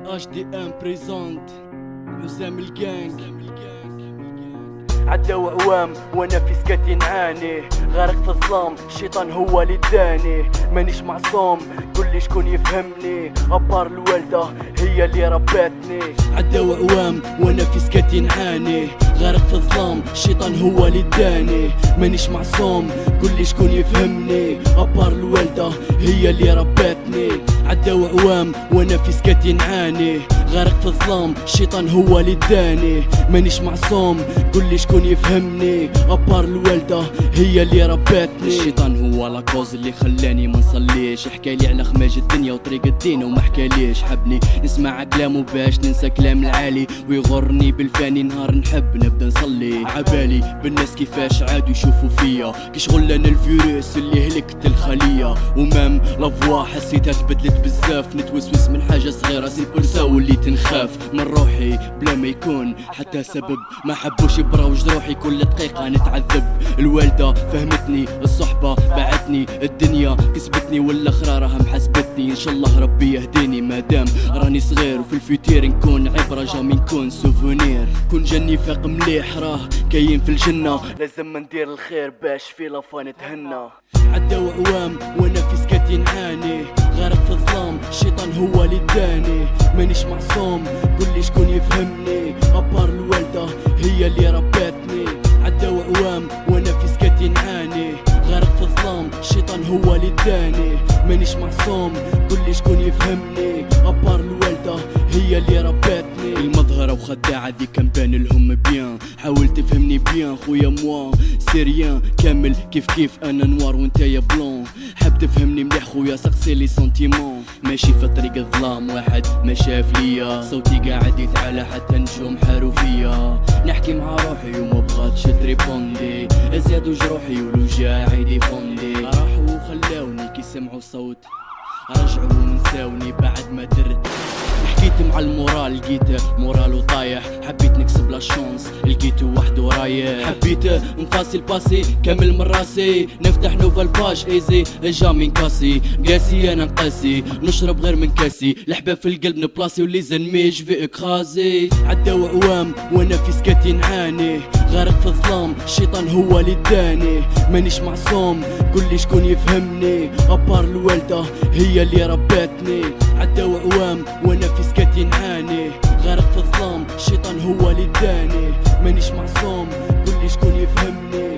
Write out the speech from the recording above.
HDM بريزونت حسام الجانج. عداو عوام وانا في سكتي نعاني، غارق في الظلام الشيطان هو اللي داني. مانيش معصوم قولي شكون يفهمني، ابار الوالدة هي اللي رباتني. عداو عوام وانا في سكتي نعاني، غارق في الظلام الشيطان هو اللي داني. مانيش معصوم قولي شكون يفهمني، ابار الوالدة هي اللي رباتني. عداو عوام وانا في سكتي نعاني، غارق في الظلام الشيطان هو اللي داني. مانيش معصوم قولي شكون يفهمني، ابار الوالدة هي اللي رباتني. الشيطان هو لاكوز اللي خلاني ما نصليش، حكالي على خماج الدنيا وطريق الدين وما حكاليش. حبني نسمع كلامه باش ننسى كلام العالي، ويغرني بالفاني نهار نحب نبدا نصلي. عبالي بالناس كيفاش عادوا يشوفوا فيا، كي شغل انا الفيروس اللي هلكت الخلية. ومام لافوا حسيتها تبدلت بزاف، نتوسوس من حاجة صغيرة سيبرسا وليت نخاف من روحي بلا ما يكون حتى سبب. ما حبوش يبراو جروحي كل دقيقة نتعذب. الوالدة فهمتني، الصحبة بعتني، الدنيا كسبتني والاخرى راها محسبتني. ان شاء الله ربي يهديني مادام راني صغير، وفي الفيتير نكون عبرة جامي نكون سوفونير. كون جاني فاق مليح راه كاين في الجنة، لازم ندير الخير باش في لافا نتهنى. عداو عوام وانا في سكتي نعاني، غارق في الظلام الشيطان هو اللي داني. مانيش معصوم قولي شكون يفهمني، ابار الوالدة هي اللي رباتني. عداو عوام وانا في سكتي نعاني، غارق في الظلام الشيطان هو اللي داني. مانيش معصوم قولي شكون يفهمني، ابار الوالدة هي اللي رباتني. المظهرة وخداعة ذي كان بان لهم بيان، حاول تفهمني بيان خويا موا سيريان كامل كيف انا نوار وانت يا بلون. حاب تفهمني مليح خويا سقسي لي سنتيمون، ماشي في طريق الظلام واحد ما شاف ليا. صوتي قاعد يتعالى حتى نجوم حاروا فيا، نحكي مع روحي وما بغاتش تريبوندي. زادوا جروحي والوجاع يديفوندي، راحوا وخلاوني كي سمعوا صوت، رجعوا ونساوني بعد ما درت. حكيت مع المورال لقيته مورالو طايح، حبيت نكسب لا شونس لقيته وحده رايح. حبيت نفاصل باسي كامل من راسي، نفتح نوفال باج ايزي جامي نكاسي. قاسي انا نقاسي نشرب غير من كاسي، الحباب في القلب نبلاصي ولي زنميج في اكرازي. عداو عوام وانا في سكتي نعاني، غارق في الظلام الشيطان هو اللي داني. مانيش معصوم قولي شكون يفهمني، ابار الوالدة هي اللي رباتني. عداو عوام وانا في سكتي نعاني، غارق في الظلام الشيطان هو اللي داني. مانيش معصوم قولي شكون يفهمني،